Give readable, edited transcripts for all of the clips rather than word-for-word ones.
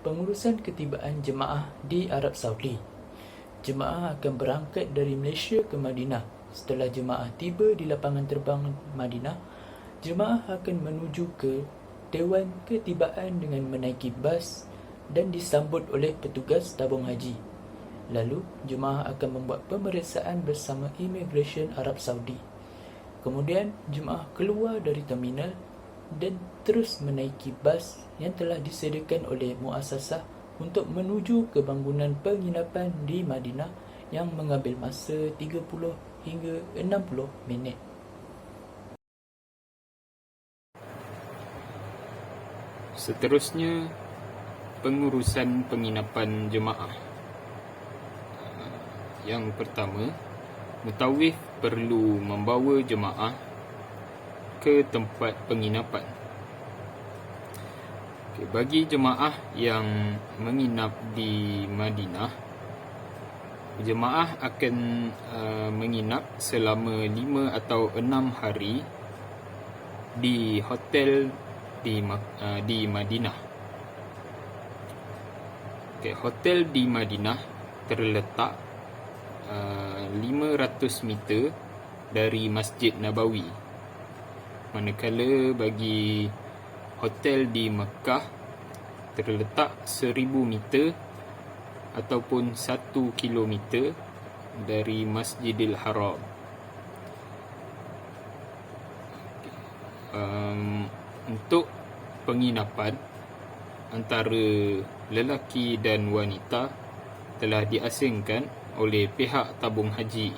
pengurusan ketibaan jemaah di Arab Saudi. Jemaah akan berangkat dari Malaysia ke Madinah. Setelah jemaah tiba di lapangan terbang Madinah, jemaah akan menuju ke Dewan Ketibaan dengan menaiki bas dan disambut oleh petugas tabung haji. Lalu, jemaah akan membuat pemeriksaan bersama Immigration Arab Saudi. Kemudian, jemaah keluar dari terminal dan terus menaiki bas yang telah disediakan oleh muasasah untuk menuju ke bangunan penginapan di Madinah yang mengambil masa 30 hingga 60 minit. Seterusnya, pengurusan penginapan jemaah. Yang pertama, mutawif perlu membawa jemaah ke tempat penginapan. Bagi jemaah yang menginap di Madinah, jemaah akan menginap selama 5 atau 6 hari di hotel di Madinah. Hotel di Madinah terletak 500 meter dari Masjid Nabawi, manakala bagi hotel di Mekah terletak 1000 meter ataupun 1 kilometer dari Masjidil Haram. Untuk penginapan antara lelaki dan wanita telah diasingkan oleh pihak tabung haji.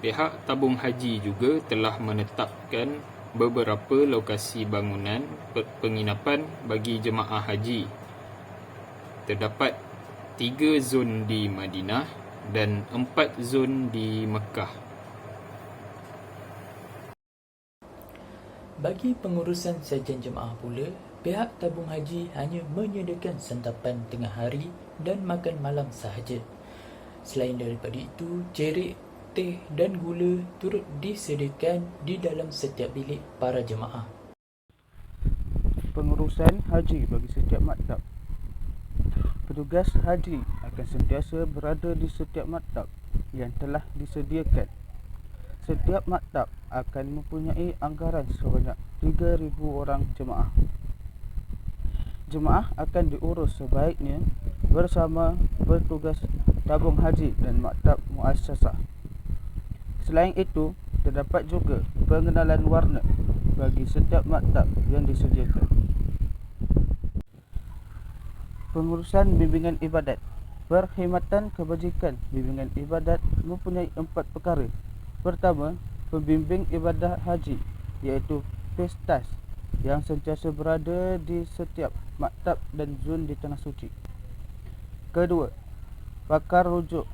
Pihak tabung haji juga telah menetapkan beberapa lokasi bangunan penginapan bagi jemaah haji. Terdapat 3 zon di Madinah dan 4 zon di Mekah. Bagi pengurusan sajian jemaah pula, pihak tabung haji hanya menyediakan santapan tengah hari dan makan malam sahaja. Selain daripada itu, cerik, teh dan gula turut disediakan di dalam setiap bilik para jemaah. Pengurusan haji bagi setiap maktab. Petugas haji akan sentiasa berada di setiap maktab yang telah disediakan. Setiap maktab akan mempunyai anggaran sebanyak 3,000 orang jemaah. Jemaah akan diurus sebaiknya bersama petugas tabung haji dan maktab muassasah. Selain itu, terdapat juga pengenalan warna bagi setiap maktab yang disediakan. Pengurusan bimbingan ibadat. Perkhidmatan kebajikan bimbingan ibadat mempunyai 4 perkara. Pertama, pembimbing ibadah haji, iaitu pestas yang sentiasa berada di setiap maktab dan zon di Tanah Suci. Kedua, pakar rujuk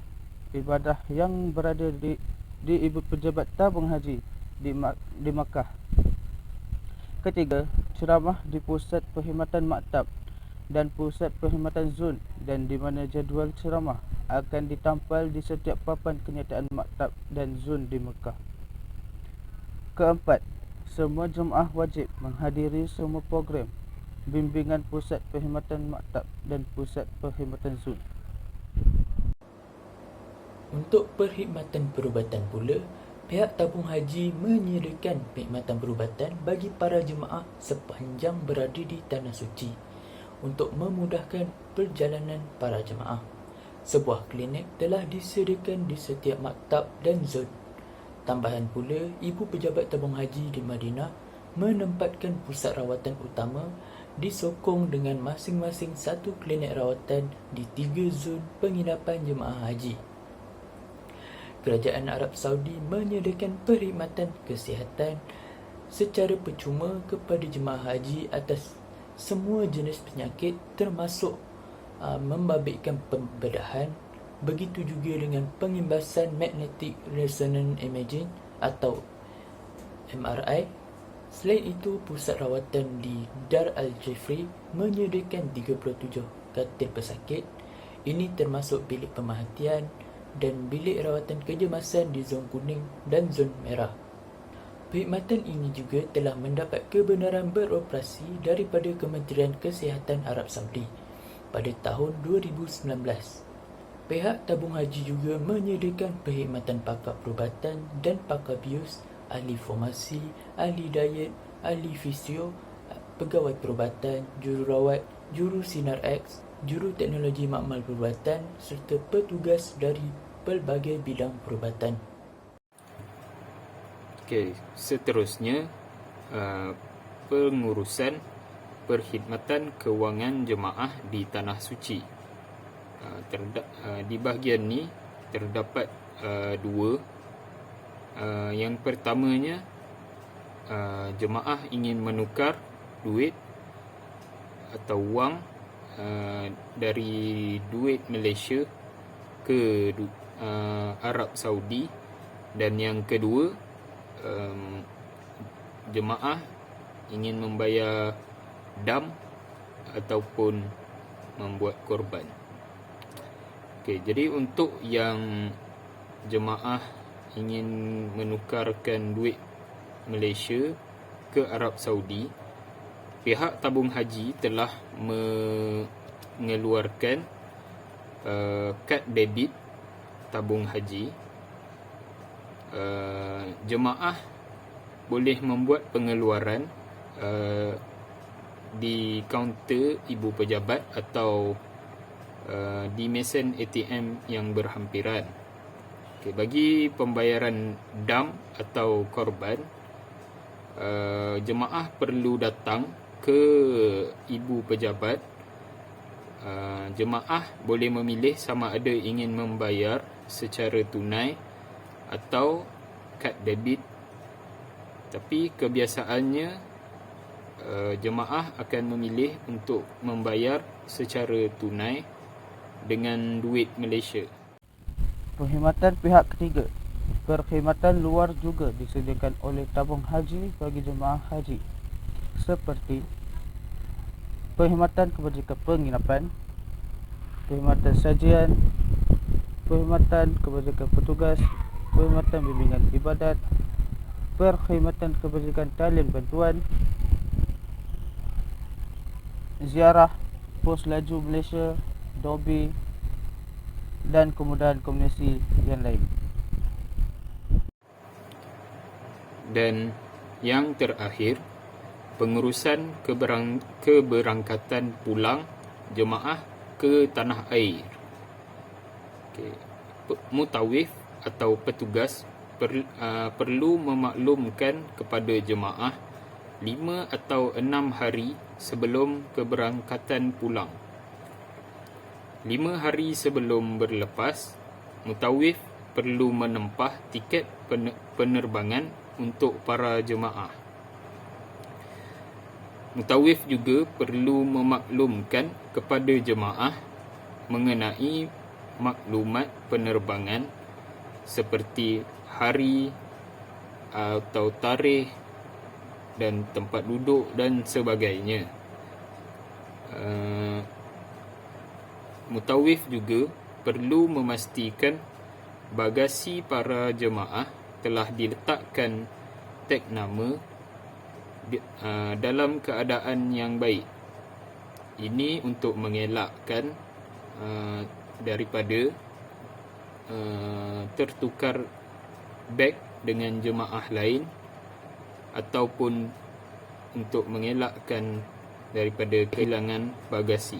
ibadah yang berada di ibu pejabat tabung haji di Makkah. Ketiga, ceramah di pusat perkhidmatan maktab dan pusat perkhidmatan zon, dan di mana jadual ceramah akan ditampal di setiap papan kenyataan maktab dan zon di Mekah. Keempat, semua jemaah wajib menghadiri semua program bimbingan pusat perkhidmatan maktab dan pusat perkhidmatan zon. Untuk perkhidmatan perubatan pula, pihak tabung haji menyediakan perkhidmatan perubatan bagi para jemaah sepanjang berada di Tanah Suci untuk memudahkan perjalanan para jemaah. Sebuah klinik telah disediakan di setiap maktab dan zon. Tambahan pula, ibu pejabat tabung haji di Madinah menempatkan pusat rawatan utama disokong dengan masing-masing satu klinik rawatan di 3 zon penginapan jemaah haji. Kerajaan Arab Saudi menyediakan perkhidmatan kesihatan secara percuma kepada jemaah haji atas semua jenis penyakit, termasuk membabitkan pembedahan. Begitu juga dengan pengimbasan magnetic resonance imaging atau MRI. Selain itu, pusat rawatan di Dar Al-Jifri menyediakan 37 katil pesakit. Ini termasuk bilik pemerhatian dan bilik rawatan kecemasan di zon kuning dan zon merah. Perkhidmatan ini juga telah mendapat kebenaran beroperasi daripada Kementerian Kesihatan Arab Saudi pada tahun 2019. Pihak tabung haji juga menyediakan perkhidmatan pakar perubatan dan pakar bios, ahli formasi, ahli diet, ahli fisio, pegawai perubatan, jururawat, juru sinar X, juru teknologi makmal perubatan serta petugas dari pelbagai bidang perubatan. Okey, seterusnya pengurusan perkhidmatan kewangan jemaah di Tanah Suci. Di bahagian ni terdapat dua. Yang pertamanya, jemaah ingin menukar duit atau wang dari duit Malaysia ke Arab Saudi, dan yang kedua, jemaah ingin membayar dam ataupun membuat korban. Okey, jadi untuk yang jemaah ingin menukarkan duit Malaysia ke Arab Saudi, pihak tabung haji telah mengeluarkan kad debit tabung haji. Jemaah boleh membuat pengeluaran di kaunter ibu pejabat atau di mesin ATM yang berhampiran. Okay, bagi pembayaran dam atau korban, jemaah perlu datang ke ibu pejabat. Jemaah boleh memilih sama ada ingin membayar secara tunai atau kad debit, tapi kebiasaannya jemaah akan memilih untuk membayar secara tunai dengan duit Malaysia. Perkhidmatan pihak ketiga. Perkhidmatan luar juga disediakan oleh tabung haji bagi jemaah haji, seperti perkhidmatan kebajikan penginapan, perkhidmatan sajian, perkhidmatan kebajikan petugas, perkhidmatan bimbingan ibadat, perkhidmatan kebajikan talian bantuan, ziarah pos laju Malaysia, Dobi, dan kemudahan komunikasi yang lain. Dan yang terakhir, pengurusan keberangkatan pulang jemaah ke tanah air. Okay. Mutawif atau petugas perlu memaklumkan kepada jemaah 5 atau 6 hari sebelum keberangkatan pulang. 5 hari sebelum berlepas, mutawif perlu menempah tiket penerbangan untuk para jemaah. Mutawif juga perlu memaklumkan kepada jemaah mengenai maklumat penerbangan seperti hari atau tarikh dan tempat duduk dan sebagainya. Mutawif juga perlu memastikan bagasi para jemaah telah diletakkan tag nama dalam keadaan yang baik. Ini untuk mengelakkan daripada tertukar beg dengan jemaah lain, ataupun untuk mengelakkan daripada kehilangan bagasi.